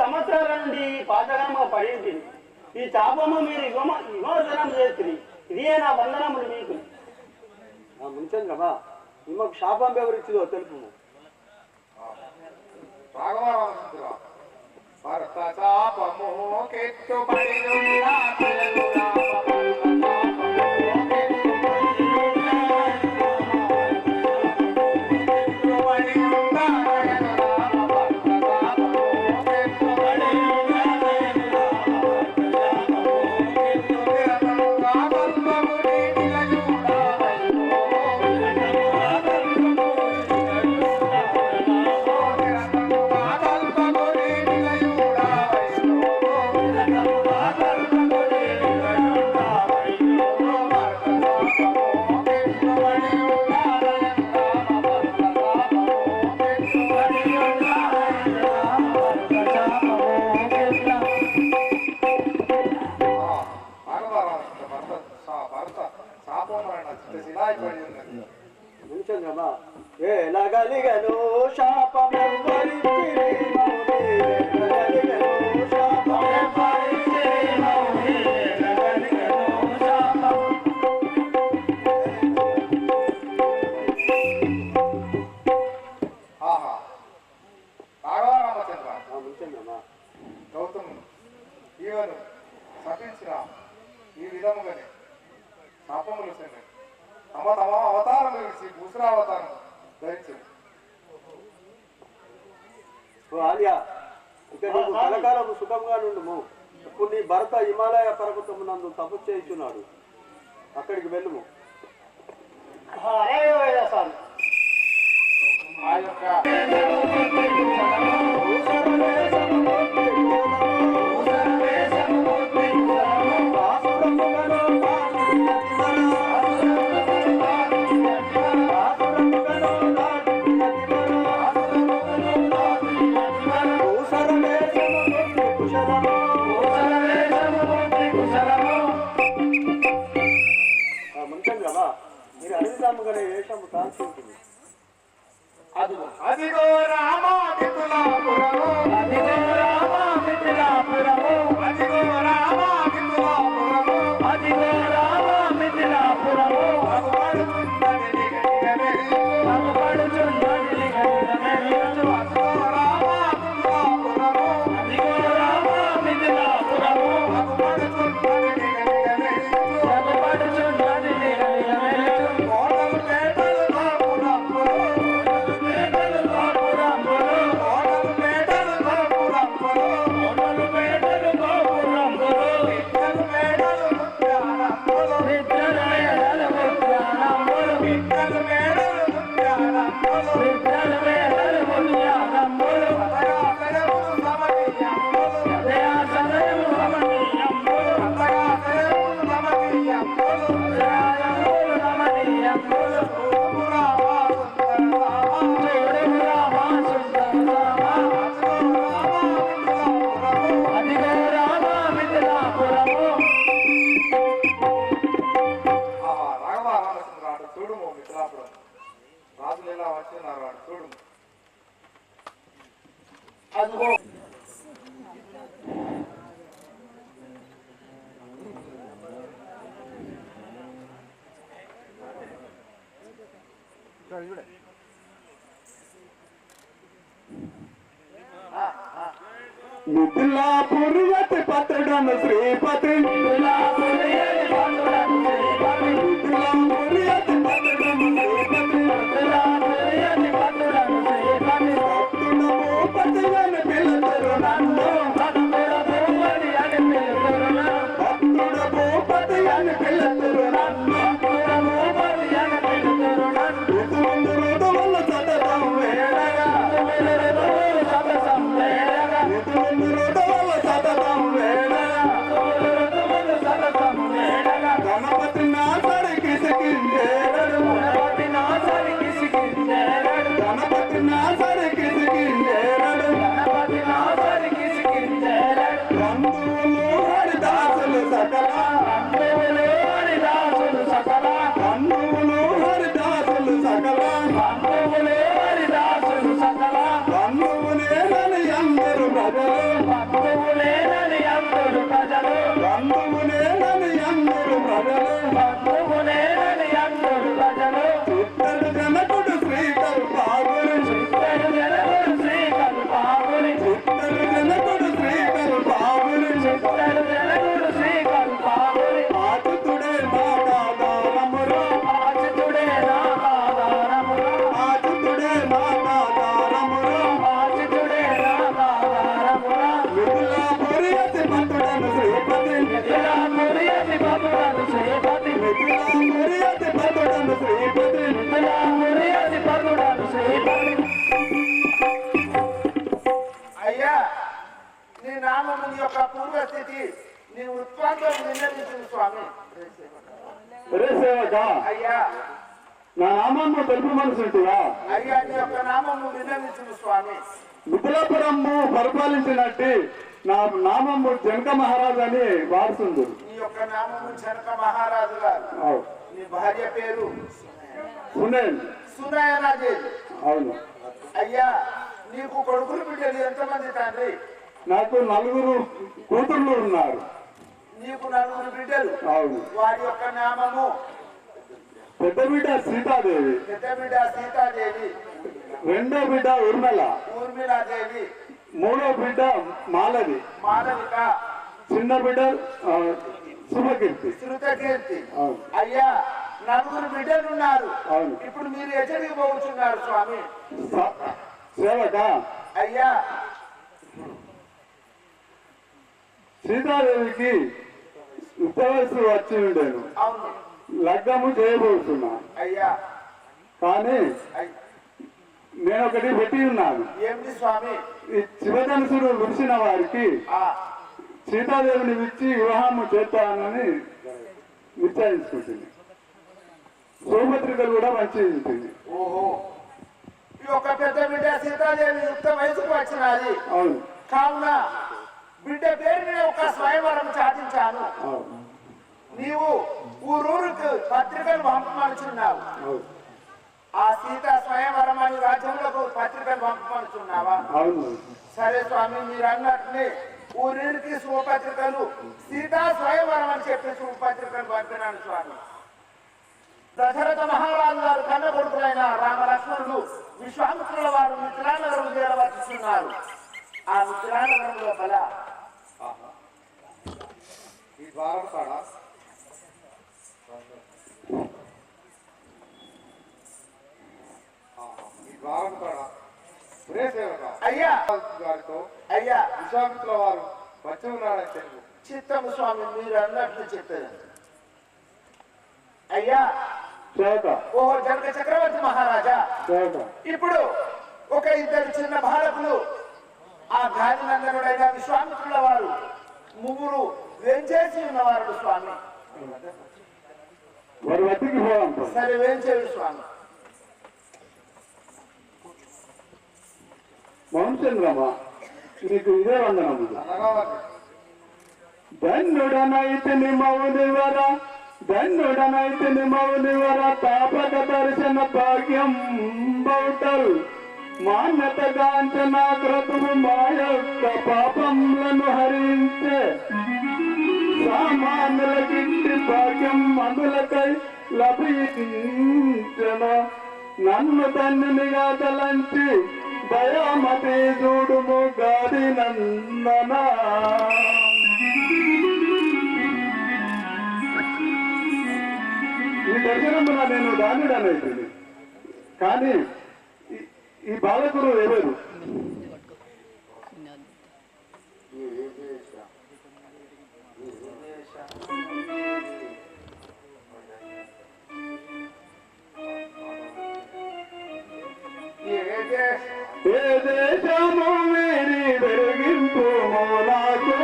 సంవత్సరాల నుండి పాతగనమ పడి ఉంటుంది. ఈ చాపమ్మ మీరు విమోచనం చేస్తుంది. ఇదే నా వందనములు మీకు. ముంచంగమా ఈమెకు శాపం ఎవరిచ్చిదో తెలుపు. భర్త శాపము కెట్టుబడి ఎలాగలిగను గౌతమును ఈవను శపించిన ఈ విధముగానే శాపములు తమ తమ అవతారం విడిచి భూసురావతారం ధరించింది. ఇక నీకు కలకాలము సుఖంగా నుండుము. ఇప్పుడు నీ భర్త హిమాలయ పర్వతము నందు తపస్సు చేస్తున్నాడు, అక్కడికి వెళ్ళుము. ఆ యొక్క మీరు అడిగిదాముగానే వేషము కాల్చి ఉంటుంది. అదిగో రామా మిథులాపురము, అదిగో రామా మిథులాపురము, అదిగో రామా మిథులాపురము, అదిగో రామా మిథులాపురము. అగుపడుచున్నది నిగనిగమెరియుచు, అగుపడుచున్నది నిగనిగమెరియుచు. అదిగో రామా మిథులాపురము, అదిగో రామా మిథులాపురము, అగుపడుచున్నది నిగనిగమెరియుచు, అగుపడుచున్నది నిగనిగమెరియుచు. కోటలు పేటలు కాపురంబులు, చూడుము మిథులాపురం రాజులు ఎలా వచ్చిన్నారు వాడు చూడుము. అదిగో మిథులాపురియతి పత్రుడను శ్రీపతి, మిథులాపురియతి పత్రుడను శ్రీపతి, మిథులాపురియతి పత్రుడను శ్రీపతి, మిథులాపురియతి పత్రుడను శ్రీపతి. భక్తుడ భూపతి అని పిలుతురు నన్ను, భక్తుడ భూపతి అని పిలుతురు నన్ను, భక్తుడ భూపతి అని పిలుతురు నన్ను, భక్తుడ భూపతి అని పిలుతురు నన్ను. ఋతువులు ఋతువులు సతతం వేడగా, ఋతువులు సతతం వేడగా, ఋతువులు ఋతువులు సతతం వేడగా, ఋతువులు సతతం వేడగా. మిథులాపురి అతి భక్తుడను శ్రీపతి మిథులాపురి అతి భక్తుడను శ్రీపతి మిథులాపురి అతి భక్తుడను శ్రీపతి మిథులాపురి అతి భక్తుడను శ్రీపతి. అయ్యా నీ నామము నీ యొక్క పూర్వస్థితి నీ ఉత్పాదం నిర్ణయించింది స్వామి. ఒరే సేవక అయ్యా నా నామము తెలుపు మనసుంటివా? అయ్యా నీ యొక్క నామము నిర్ణయించింది స్వామి. మిథులాపురము పరిపాలించినట్టు నా నామము జనక మహారాజు అని వారసుండు. నీ యొక్క నామము జనక మహారాజు గారు. నీ భార్య పేరు సునేల్. సునయనాదేవి. అవును. అయ్యా నీకు కొడుకులు బిడ్డలు ఎంతమంది తండ్రి? నాకు 4 కూతుర్లు ఉన్నారు. నీకు 4 బిడ్డలు. అవును. వారి యొక్క నామము? పెద్ద బిడ్డ సీతాదేవి, పెద్ద బిడ్డ సీతాదేవి, రెండో బిడ్డ ఊర్మిళాదేవి, మూడో బిడ్డ మాలవి, మాలవిక, చిన్న బిడ్డ శుభకీర్తి. శృతకీర్తి. అవును. అయ్యా 4 బిడ్డలు ఉన్నారు. అవును. ఇప్పుడు మీరు ఎక్కడికి పోతున్నారు స్వామి? సేవక అయ్యా సీతాదేవికి యుక్త వయసు వచ్చి ఉండేను. అవును. లగ్గము చేయబోతున్నా. అయ్యా కానీ నేను ఒకటి పెట్టి ఉన్నాను. ఏమిటి స్వామి? ఈ శివధనుసుడు విడిచిన వారికి సీతాదేవిని ఇచ్చి వివాహము చేస్తానని నిశ్చయించుకుంటుంది. శుభపత్రికలు కూడా మంచి ఉంటుంది. ఓహో ఈ యొక్క పెద్ద బిడ్డ సీతాదేవి యుక్త వయసుకు వచ్చినది. అవును. కావున బిడ్డ పేరు మీద ఒక స్వయంవరం చాటించాను. అవును. నీవు ఊరూరుకు పత్రికలు పంపమనుచున్నావు. అవును. ఆ సీత స్వయంవరం అని రాజ్యంలో పత్రికలు పంపమనుచున్నావా? అవును. సరే స్వామి మీరు అన్నట్టునే ఊరికి శుభపత్రికలు సీతా స్వయంవరం అని చెప్పి శుభపత్రికలు పంపినాను స్వామి. దశరథ మహారాజు గారు కన్న కొడుకులైన రామ లక్ష్మణులు విశ్వామిత్రుల వారు మిథిలానగరం చేరవచ్చున్నారు. ఆ మిథిలానగరం లోపల ఈ ద్వారం కాడ ఒరే సేవక అయ్యా గారితో అయ్యా విశ్వామిత్రుల వారు వచ్చి ఉన్నాడని తెలుగు. చిత్తము స్వామి మీరు అన్నట్లు చెప్పారు. అయ్యా సేవక ఓహో జనక చక్రవర్తి మహారాజా, సేవక ఇప్పుడు ఒక 2 చిన్న బాలకులు ఆ గాలినందనుడైన విశ్వామిత్రుల వారు 3 వేంచేసి ఉన్నవారు స్వామి. వారి వద్దకి పోదాం. సరే వేంచేవి స్వామి. మహంచంద్రమ్మ నీకు ఇదే వందనము. ధన్యుడనైతే నిమవునివర ధన్యుడనైతే నిమవునివర తాపక దర్శన భాగ్యం బౌటల్ మాన్యతగాంచన క్రతువు మా యొక్క పాపములను హరించే సామాన్యులకింటి భాగ్యం అందులకై లభించన నన్ను ధన్యునిగా తలంచి దయామతి చూడుము గాది నందన. ఈ దర్శనమున నేను దానిడనైతుంది. కానీ ఈ బాలకుడు ఎవరు? ఏ దేశము వీరి వెలిగింపు నాకు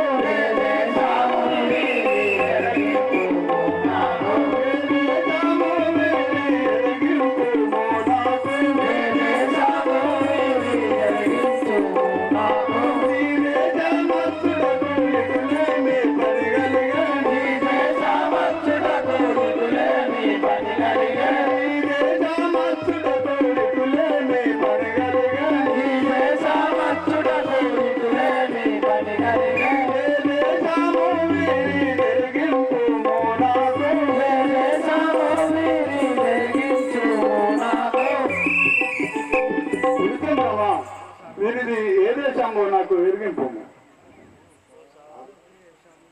వీరిది ఏ దేశంలో నాకు ఎరిగింపు.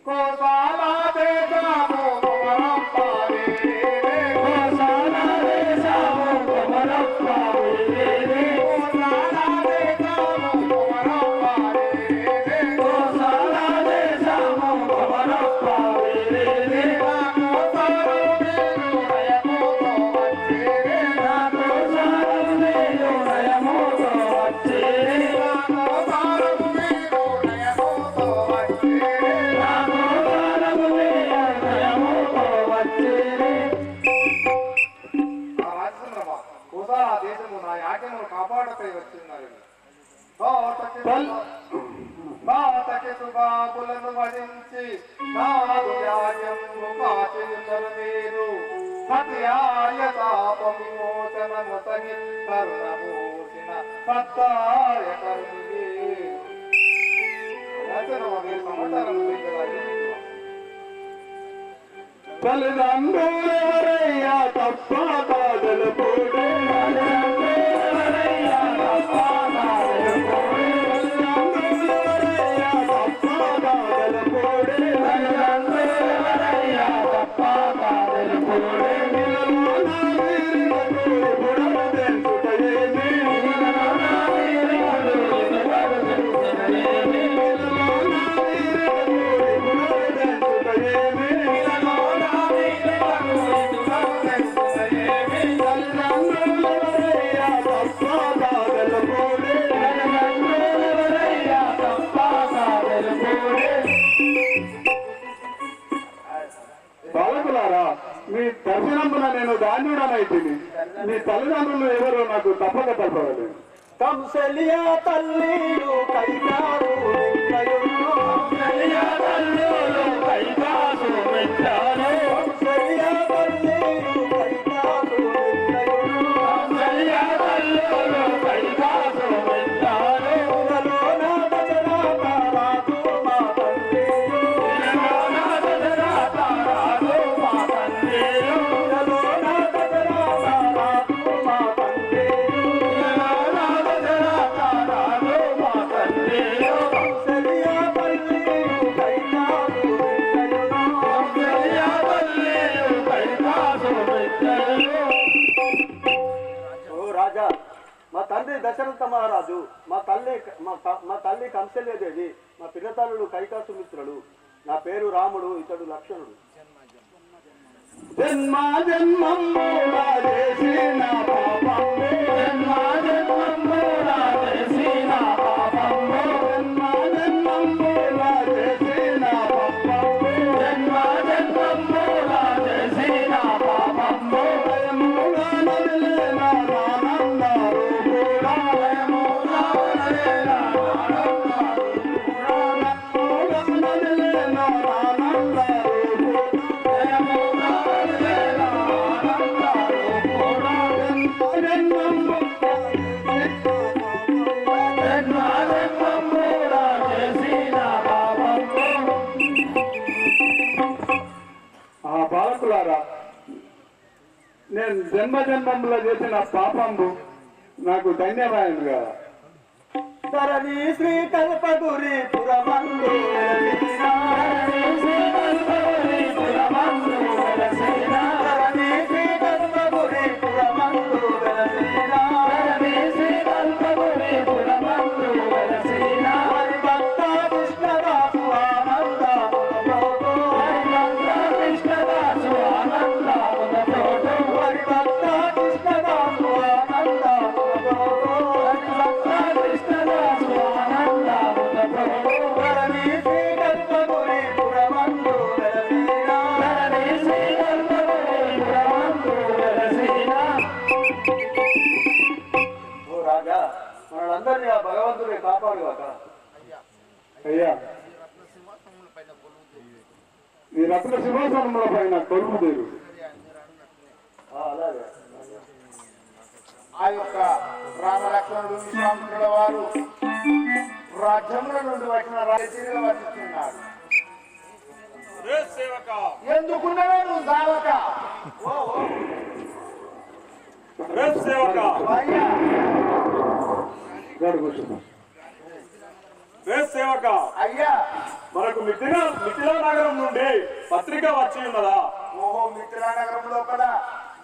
కోసాల సుబాబులను వధించి నాదు న్యాయము కాచియున్నరు మీరు సత్యాయ తాప విమోచనము తగి కరుణమూసిన సత్తాయ కరుణివే సమాచారం తల్లిదండ్రులెవరయ్యా తప్ప బాధలు పోడే తల్లిదండ్రులెవరయ్యా తప్ప బాధలు పోడే తల్లిదండ్రులెవరయ్యా తప్ప బాధలు పోడే తల్లిదండ్రులెవరయ్యా తప్ప బాధలు పోడే నిలలోన వీరులకు గుణము తెలుసుటయేమి నిలలోన వీరులకు గుణము తెలుసుటయేమి నిలలోన వీరులకు గుణము తెలుసుటయేమి బాలకులారా, మీ దర్శనమున నేను ధాన్యుడనైతిని. మీ తల్లిదండ్రులు ఎవరో నాకు తప్పక తప్పలేదు. కంసలియా తల్లిడు కైకారు కంసలియా తల్లిడు కైకారు మెచ్చారు కంసలియా తల్లిడు కైకారు కంసలియా తల్లిడు కైకారు మెచ్చారు ఉదలోన దశరథ రాజు మా తల్లి ఉదలోన దశరథ రాజు మా తల్లి ఉదలోన దశరథ రాజు మా తల్లి రాజా, మా తండ్రి దశరథ మహారాజు, మా తల్లి కంసల్యదేవి, మా పిల్లతల్లుడు కైకాసుమిత్రుడు. నా పేరు రాముడు, ఇతడు లక్ష్మణుడు. జన్మ జన్మములా చేసిన పాపము జన్మ జన్మములా చేసిన పాపము జన్మ జన్మములా చేసిన పాపము జన్మ జన్మములా చేసిన పాపము భయముగా నదిలేన ఆనంద రూపుడా భయముగా నదిలేన ఆనంద రూపుడా నదిలేన ఆనంద రూపుడా బాలకులారా, నేను జన్మ జన్మంలో చేసిన పాపంబు నాకు ధన్యవాదాలు కదా. ధరణి శ్రీ కల్పగురి పురమందు ధరణి శ్రీ కల్పగురి పురమందు ధరణి శ్రీ కల్పగురి పురమందు ధరణి శ్రీ కల్పగురి పురమందు హరి భక్త కృష్ణదాసు ఆనంద హరి భక్త కృష్ణదాసు ఆనంద హరి భక్త కృష్ణదాసు ఆనంద హరి భక్త కృష్ణదాసు ఆనంద ధరణి శ్రీ కల్పగురి పురమందు ధరణి శ్రీ కల్పగురి పురమందు ఓ రాజా, మనందరినీ ఆ భగవంతుడే కాపాడుగాక. అయ్యా, ఈ రత్న సింహాసనముల పైన కొలుపు దేరు. అలాగే ఆ యొక్క రామలక్ష్మణుడు విశ్వామిత్రుల వారు రాజ్యముల నుండి వచ్చిన రాజీగా వర్తిస్తున్నాడు. ఎందుకున్నావే నువ్వు దావక అయ్యా సేవక అయ్యా మనకు మిథిలా నగరం నుండి పత్రిక వచ్చి ఉన్నదా? ఓహో, మిథిలా నగరం లోపల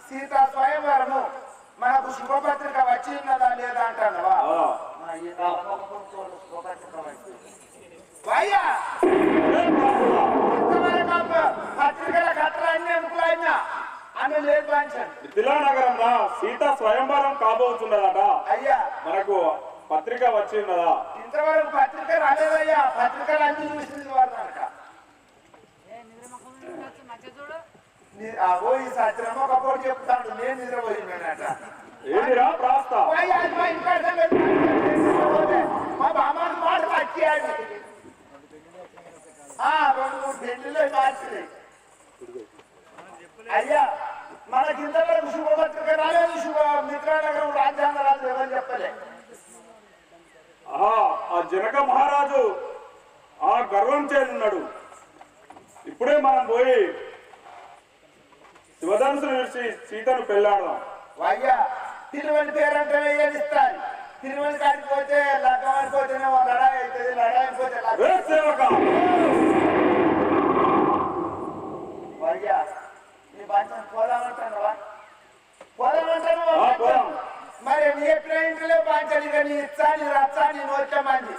సీతా స్వయంవరము మనకు శుభపత్రిక వచ్చి ఉన్నదా లేదా అంటావా? అయ్యా ఇంతవరకు పత్రికల కట్టలన్నీ అనుకున్నా అని లేదు అంచన్. మిథిలా నగరంలో సీతా స్వయంవరం కాబోతున్నదట. అయ్యా మనకు పత్రిక వచ్చి ఉన్నదా? ఇంతవరకు పత్రిక రాలేదయ్యా. పత్రికలు అన్ని చూసింది వారు కనుక ఓ ఈ సత్యమో ఒకప్పుడు చెప్తాడు, నేను నిద్రపోయినానట. ఏంటిరా ప్రాస్త? మా బామ్మ మాట వచ్చేయాలి. 2-3 పెళ్లిలో మార్చినాయి. అయ్యా మనకి ఇంతవరకు శుభపత్రిక రాలేదు. మిత్రానగరం రాజ్యాంగరాజు ఎవరు చెప్పలే. ఆ జనక మహారాజు ఆ గర్వం చేస్తున్నాడు. ఇప్పుడే మనం పోయి శివధనుసును విడిచి సీతను పెళ్ళాడదాం. అయ్యా తిరువని పేరంటే ఏదిస్తారు. తిరువని కాడికి పోతే లగ్గమని పోతేనే లడాయి అవుతుంది. లడాయి పోతే సేవక అయ్యా నీ బాధ్యత పోదామంటావా? పోదామంటాను. మరి నీ ఎప్పుడు ఇంట్లో బాధ్యత నీ ఇచ్చాని రచ్చాని నోచమంది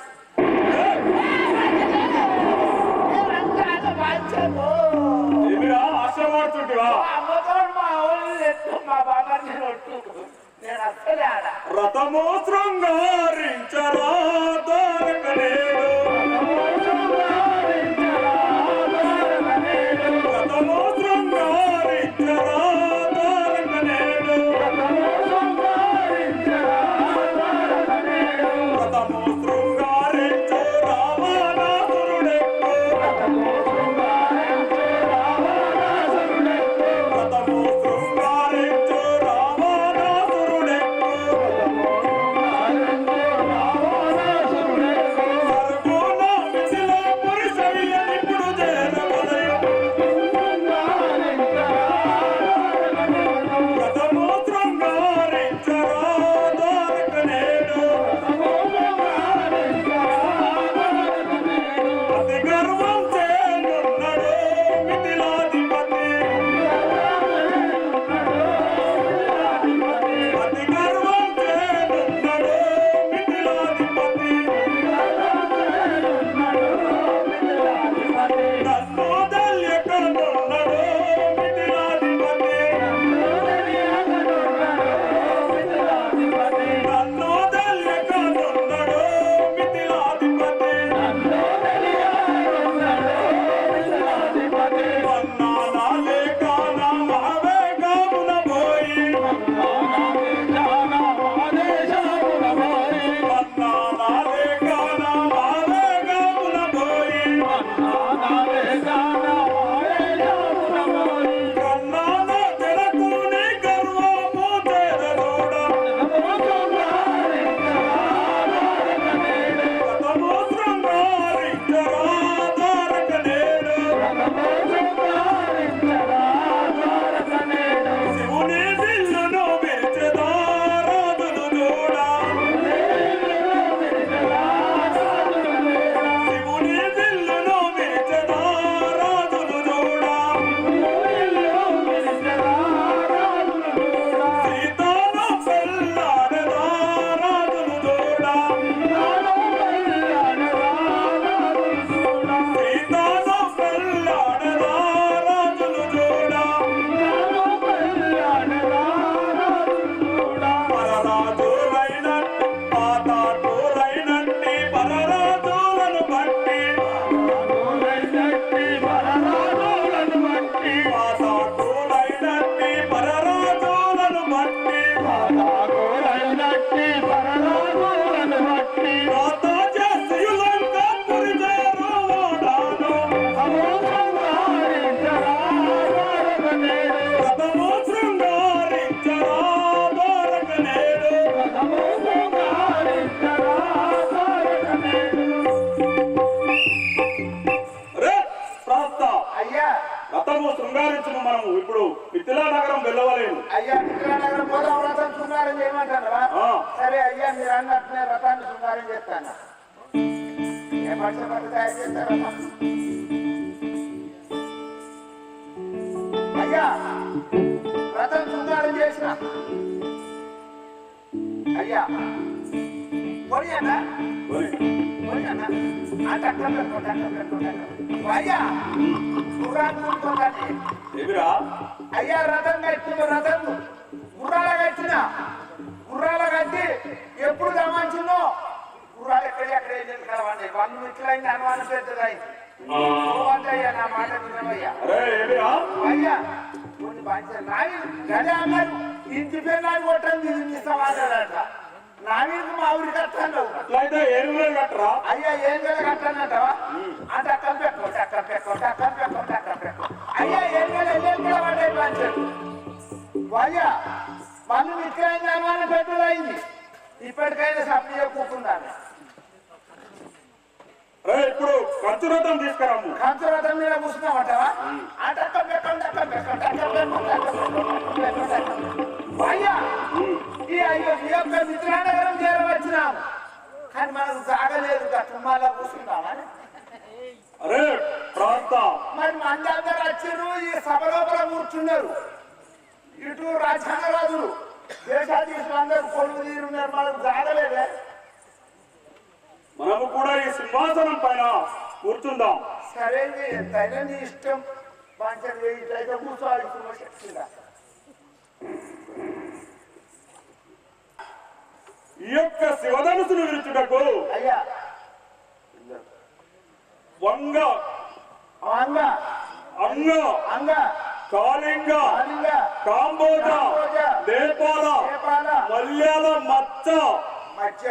ఆశ్రమాడుతుంటివా? మా ఊళ్ళు ఎత్తు మా బాబా నేను ఒట్టు నేను అసలే ఆడ రథము శృంగారించరా దొరకలేదు. రథము శృంగారించరా దొరకలేదు. రథము శృంగారించు రావణాసురుడెక్కు. రథము శృంగారించు రావణాసురుడెక్కు. సర్గుణ మిథిలా పురుషయ్య ఇప్పుడు చేరవలయ. రథము శృంగారించరా దొరకనేడు. అతి గర్వం చేనున్నడు మిథిలాధిపతి. అతి గర్వం చేనున్నడు మిథిలాధిపతి. నన్ను దల్యకనున్నడు మిథిలాధిపతి. నన్ను దల్యకనున్నడు మిథిలాధిపతి. వన్నానాలే కాన మహావేగమున పోయి. వన్నానాలే కాన మహావేగమున పోయి. కన్నాన జనకుని గర్వము చేరదోడ. రథము శృంగారించరా దొరకనేడు. శివుని విల్లును విరిచెదా రాజులు చూడ. శివుని విల్లును విరిచెదా రాజులు చూడ. సీతాను పెళ్ళాడెదా రాజులు చూడ. సీతాను పెళ్ళాడెదా రాజులు చూడ. పరరాజులైనట్టి పాతాళులైనట్టి పరరాజులను బట్టి. పాతాళులైనట్టి పరరాజులను బట్టి. రాత చేసియులంక పురిజేరు వాడాను. రథము శృంగారించరా దొరకనేడు. రే ప్రాప్త, అయ్యా రథము శృంగారించును. మనము ఇప్పుడు మిథిలా నగరం వెళ్ళవలేము. అయ్యా మిత్రానగరం పోదాం. రథం శృంగారం చేయమంటారా? సరే అయ్యా మీరు అన్నట్టునే రథాన్ని శృంగారం చేస్తాను. ఏ పట్టు తయారు చేస్తారు రథం? అయ్యా రథం శృంగారం చేసిన అయ్యా పొడియన్నా పొడియన్నా అంటే అట్లా పెట్టుకోండి. అయ్యా గుర్రాలు చూసుకోండి. ఏమిరా? అయ్యా రథం కట్టిన రథం గుర్రాల కట్టి ఎప్పుడు గమనించునో గుర్రాలు ఎక్కడ కావండి. 100 మీటర్లైంది అనుమానం పెద్దదైంది. అయ్యా నా మాట వినవయ్యా. అయ్యా కొన్ని బాధ్యత నావి గదే అన్నారు. ఇంటి పేరు నాది కొట్టండి. ఇది సమాధానం నా వీరికి మా ఊరికి కట్టాను. అట్లయితే 7 వేలు కట్టరా? అయ్యా ఏం వేలు కట్టానంటావా? అంటే అక్కడ పెట్టుకోవచ్చు. అక్కడ అయ్యా ఎన్ని పడ్డాయి పంచారు అయ్యా పన్ను విక్రయం జమాన పెట్టుదైంది ఇప్పటికైనా సభ్యులు కూర్చుండాలి ఇప్పుడు కంచురథం తీసుకురాము కంచురథం మీద కూర్చున్నామంటావా అయ్యా ఈ అయ్యో ఈ యొక్క మిత్రానగరం చేరవచ్చినాం కానీ మనకు జాగలేదు తుమ్మాలా కూర్చుంటామా అరే ప్రాంత మరి మందందరూ వచ్చారు ఈ సభ లోపల కూర్చున్నారు ఇటు రాజ్యాంగరాజులు దేశాధీశులందరూ కొలువు తీరున్నారు మనకు జాగలేదే మనము కూడా ఈ సింహాసనం పైన కూర్చుందాం సరే ఎంతైనా నీ ఇష్టం పంచర్ ఇట్లయితే కూర్చోవాలి శక్తిగా ఈ యొక్క శివధనుసును విరుచుటకు అయ్యా వంగ అంగ అంగ అంగ కాళింగ కాళింగ కాంబోజ కాంబోజ నేపాల నేపాల మలయాళ మచ్చ మధ్య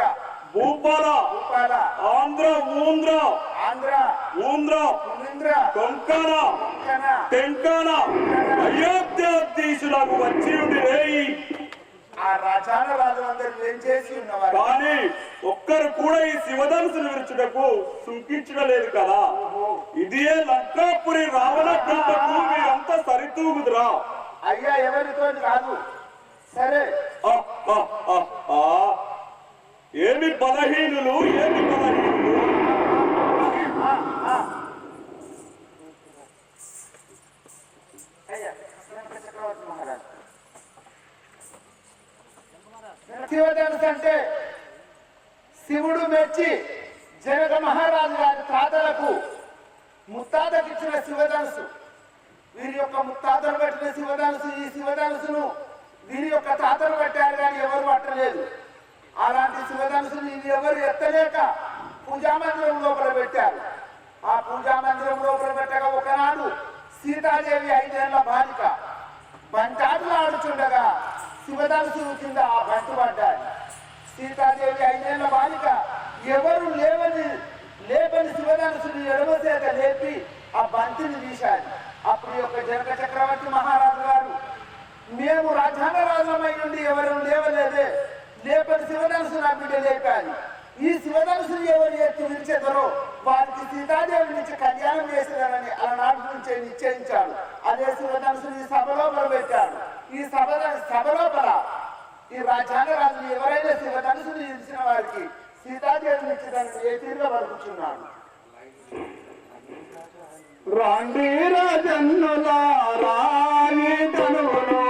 భూపాల భూపాల ఆంధ్ర ఊంద్ర ఆంధ్ర ఊంద్ర పులింద్ర కొంకణ కన టెంకాన అయోధ్యాధీశులకు వచ్చి ఉండి రేయి ఆ రాజాన రాజులందరూ ఏం చేసి ఉన్నవారు కానీ ఒక్కరు కూడా ఈ శివధనుసును విరుచుటకు సుంకించలేదు కదా ఇదే లంకాపురి రావణ బ్రహ్మకు మీరంతా సరితూగుదురా అయ్యా ఎవరితో కాదు సరే ఆ, ఆ, ఆ, ఆ. ఏమి బలహీనులు ఏమి బలహీనులు అయ్యా చక్రవర్తి మహారాజ్ శివధనుసు అంటే శివుడు మెచ్చి జనక మహారాజు గారి తాతలకు ముత్తాతకి ఇచ్చిన శివధనుసు వీరి యొక్క ముత్తాతలు పెట్టిన శివధనుసు ఈ శివధనుసును వీరి యొక్క తాతలు పెట్టారు కానీ ఎవరు పట్టలేదు అలాంటి శివధనుసుని ఇది ఎవరు ఎత్తలేక పూజామందిరం లోపల పెట్టారు ఆ పూజామందిరం లోపల పెట్టగా ఒకనాడు సీతాదేవి 5 ఏళ్ల బాలిక బంటాటలు ఆడుచుండగా శివధనుసు కింద ఆ బంటు పడ్డాడు సీతాదేవి 5 ఏళ్ల బాలిక ఎవరు లేపని శివధనుసుని ఎడమ చేత లేపి ఆ బంతిని తీశాడు అప్పుడు యొక్క జనక చక్రవర్తి మహారాజు గారు మేము రాజ్యాంగ రాజులమై నుండి ఎవరు లేవలేదే లేపని శివధనుసు నా బిడ్డ లేపాలి ఈ శివధనుసుని ఎవరు ఎత్తి విరిచేదరో వారికి సీతాదేవి నుంచి కళ్యాణం చేసేదానని ఆనాటి నుంచే నిశ్చయించాడు అదే శివధనుసుని సభలో పెట్టాడు ఈ సభ లోపల ఈ రాజ్యాంగ రాజులు ఎవరైనా శివధనుసుని ఇచ్చిన వారికి సీతాదేవిని ఇచ్చేదాన్ని ఏ తీరుగా పలుకుచున్నాడు రాండి రాజన్నులారా ఈ తనువును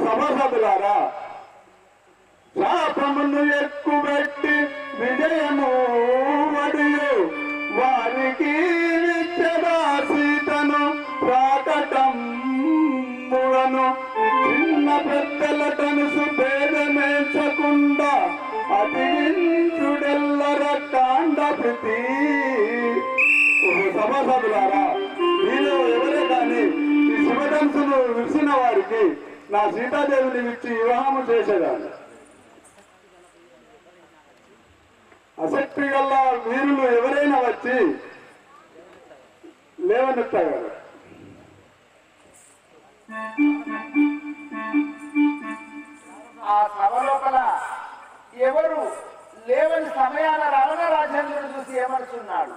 సభసభులారా శాపమును ఎక్కుబెట్టి విజయము వడియు వారికి నిత్యదా సీతను ప్రాకటములను చిన్న పెద్దల తనుసు భేదమేర్చకుండా అతివించుడెల్లర కాండ ప్రతి సభసభులారా మీరు ఎవరు శివధనుసును విరిసిన వారికి నా సీతాదేవిని ఇచ్చి వివాహము చేసేదాన్ని. ఆసక్తి గల వీరులు ఎవరైనా వచ్చి లేవనెత్తారు. ఆ సభ లోపల ఎవరు లేవని సమయాన రమణ రాజేంద్రుడు చూసి ఏమనుచున్నాడు?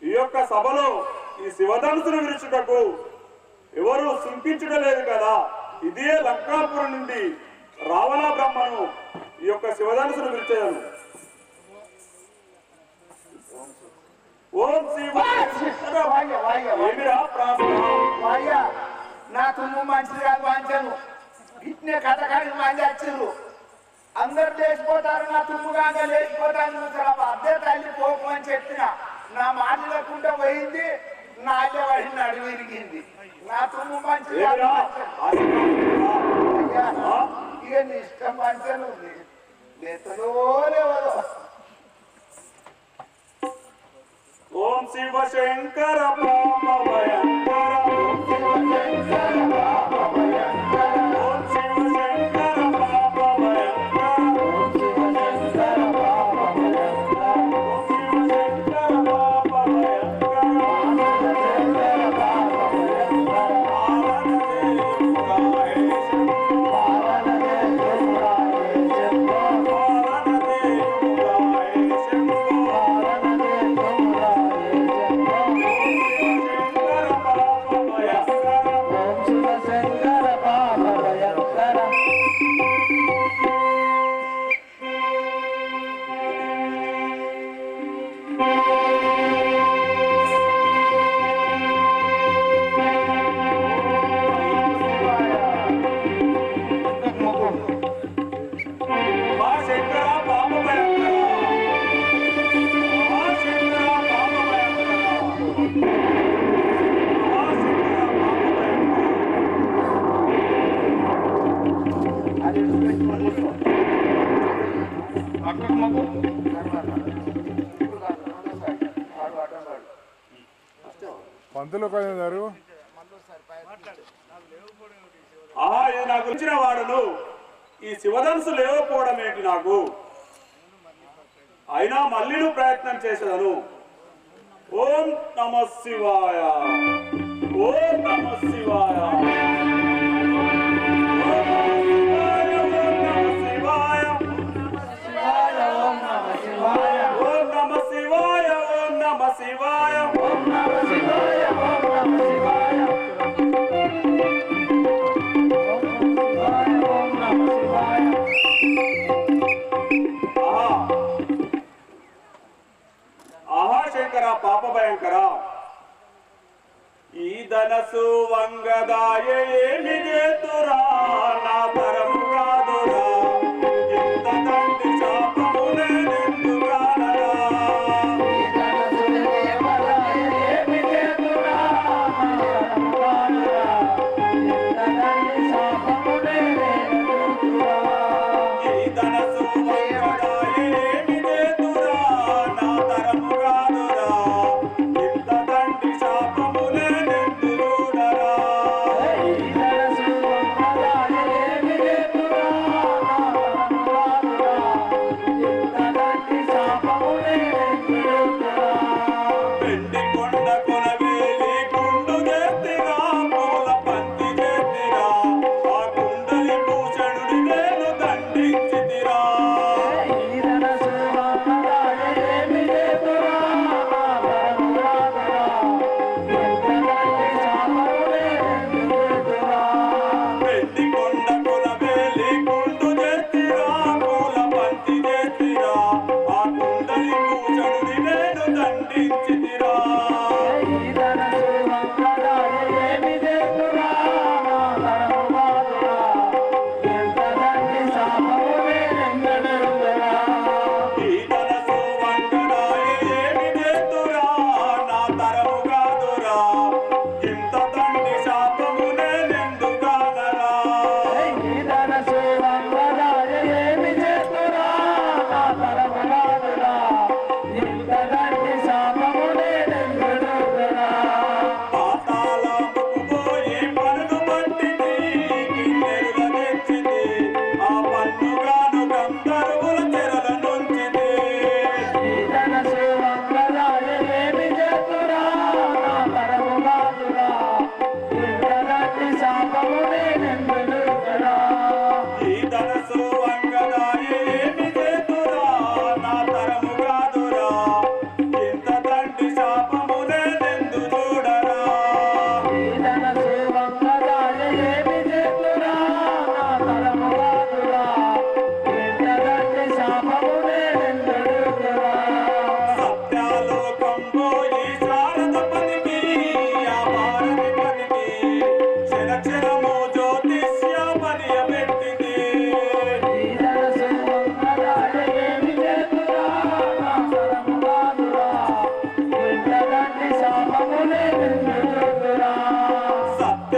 ఈ యొక్క సభలో ఈ శివధనుసును విరుచుటకు ఎవరు సుంకించడలేదు కదా. ఇదే లంకాపురం నుండి రావణ బ్రహ్మను ఈ యొక్క శివధనుసును విరిచేదను. ఓం శివ ఏమిరా అయ్యా నా తుమ్ము మంచిది కాదు వాంచను. ఇట్నే కథకాడికి మంది వచ్చిర్రు, అందరు లేచిపోతారు, నా తుమ్ము కాగా లేచిపోతాను. అదే తల్లి పోకు అని చెప్పిన నా మాట లేకుండా పోయింది, నా అల్లె పడింది, అడుగు విరిగింది. నా తుమ్ము మంచిది కాదు అయ్యా. ఇక నీ ఇష్టం మంచను లేతలో లేవదో. ఓం శివ శంకర పాప భయంకర, ఓం శివ శంకర పాప భయంకర, ఓం శివ శంకర పాప భయంకర, ఓం శివ శంకర పాప భయంకర, ఓం శివ శంకర పాప భయంకర, ఓం శివ శంకర పాప భయంకర. పంతులు గారు ఇది నాకు ఇచ్చిన వాడును ఈ శివధనుసు లేవకపోవడం ఏంటి నాకు? అయినా మళ్ళీ ప్రయత్నం చేసేదను. ఓం నమ శివాయ, ఓం నమ శివాయ, పాప భయంకర. ఈ ధనసు వంగదాయే ఏమి చేతురా, నా తరము కాదురా, ఇంత తండ్రి శాపమునే నిందుగానరా. ఈ ధనసు వంగదాయే ఏమి చేతురా, నా తరము కాదురా, ఇంత తండ్రి శాపమునే నిందురుడరా. పెండి కొండ కొనవేలి కుండు చేతిరా, పూల పంది చేతిరా, ఆ కుండలి భూషణుడి నేను దండించితిరా.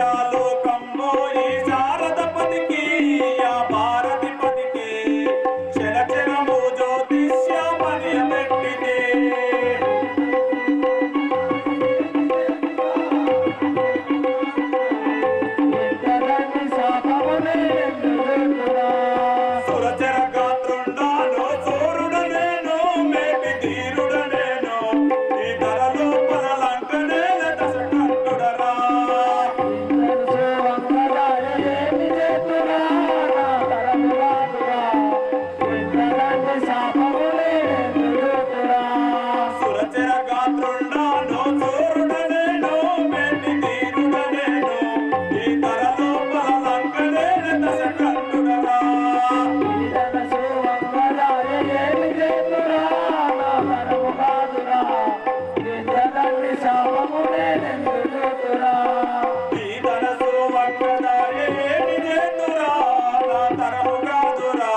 సత్యాలోకంలో ఈ శారదపతికి ఆ భారతిపతికి క్షణక్షణము జ్యోతిష్యమని పెట్టితే సురచర గాత్రుండాను సూర్యుడు నేను మేటి ధీరుడు నేను ఈ ధరలో పదలంకనే దశకంఠుడరా సురచర గాత్రుండాను సూర్యుడు నేను మేటి ధీరుడు నేను ఈ ధరలో పదలంకనే దశకంఠుడరా ఈ ధనసు వంకదాయే నిజేతురా నా తరము కాదురా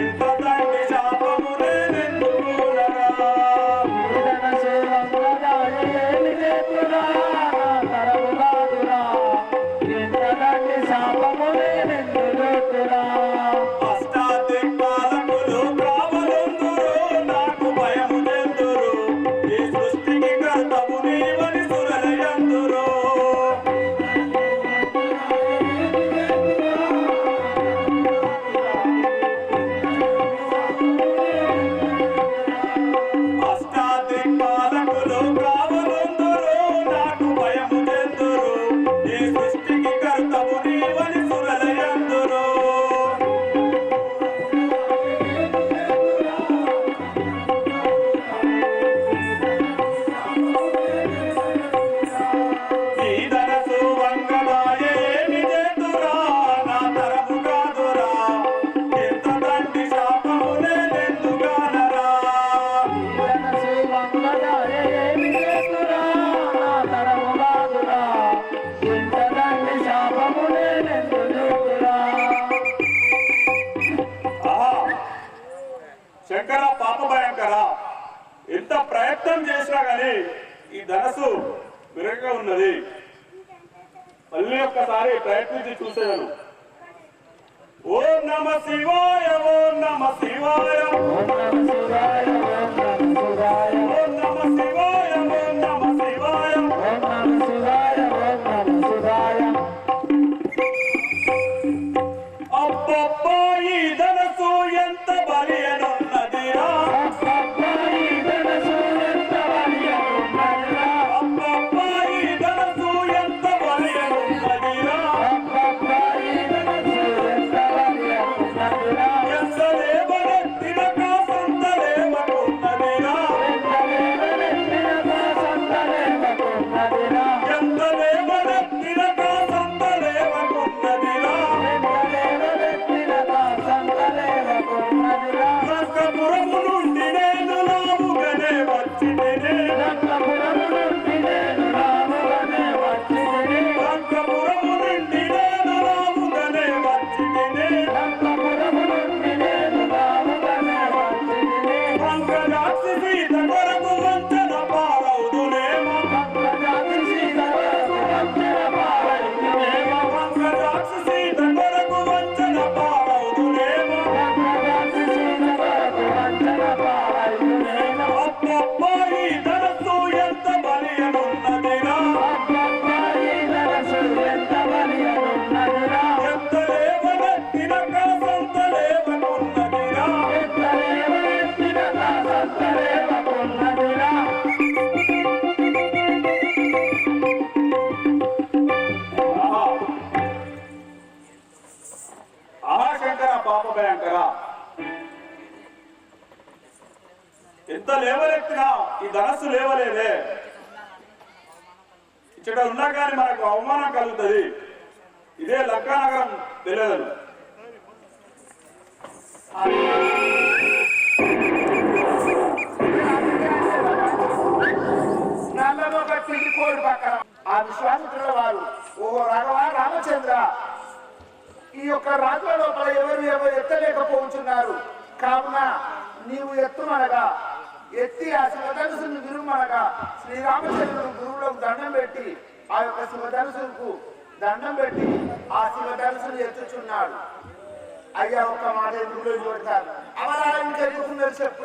ఇంత తండ్రి శాపము నేనెందుకునరా అష్టాదిక్పాలకులు కావలెందురు నాకు భయము చెందురు ఈ సృష్టికి కర్తవు నీవని సురలయందురు అష్టాదిక్పాలకులు కావలెందురు నాకు భయము చెందురు ఈ సృష్టికి కర్తవు నీవని సురలయందురు ఈ ధనసు వంకదాయే నిజేతురా నా తరము కాదురా ఇంత తండ్రి శాపము నేనెందుగానరా ఆహా! శంకర పాప భయంకర ఎంత ప్రయత్నం చేసినా గాని ఈ ధనసు విరగగా ఉన్నది మళ్ళీ ఒక్కసారి ప్రయత్నించి చూసేదను ఓం నమ శివాయ ఓం నమ శివాయ ఓం నమ శివాయ ఓం నమ శివాయ అబ్బబ్బా ఈ ధనసు ఎంత బలియనున్నదిరా అబ్బబ్బా ఈ ధనసు ఎంత బలియనున్నదిరా ఎంత లేవనెత్తిన కాసంతలేవకున్నదిరా ఎంత లేవనెత్తిన కాసంతలేవకున్నదిరా లంకపురము నుండి నేను లావుగానే వచ్చితిని లంకపురము నుండి నేను లావుగానే వచ్చితిని వంకరాక్షి సీత కొరకు వంచన పాలవుదునేమో వంకరాక్షి సీత కొరకు వంచన పాలవుదునేమో అబ్బబ్బా ఈ ధనస్సు ఎంత బలియనున్నదిరా ఎంత లేవనెత్తిన కాసంతలేవకున్నదిరా ఆహా శంకర పాప భయంకర ఎంత లేవనెత్తినా ఈ ధనస్సు లేవలేదే ఇక్కడ ఉన్నా కానీ మనకు అవమానం కలుగుతుంది ఇదే లంకానగరం తెలియదు నల్లలో కట్టింది కోడి పక్కన ఆ విశ్వామిత్రుల వారు ఓ రాఘవ రామచంద్ర ఈ యొక్క రాజుల లోపల ఎవరు ఎత్తలేకపోతున్నారు కావున నీవు ఎత్తుమనగా ఎత్తి ఆ శివధనుసుని విరుమనగా శ్రీరామచంద్రుడు గురువులకు దండం పెట్టి ఆ యొక్క శివధనుసుకు దండం పెట్టి ఆ శివధనుసును ఎత్తుచున్నాడు. అయ్యా ఒక్క మాట ఎందుకు పెడతారు అవరా ఇంకెక్కుతున్నారు చెప్పు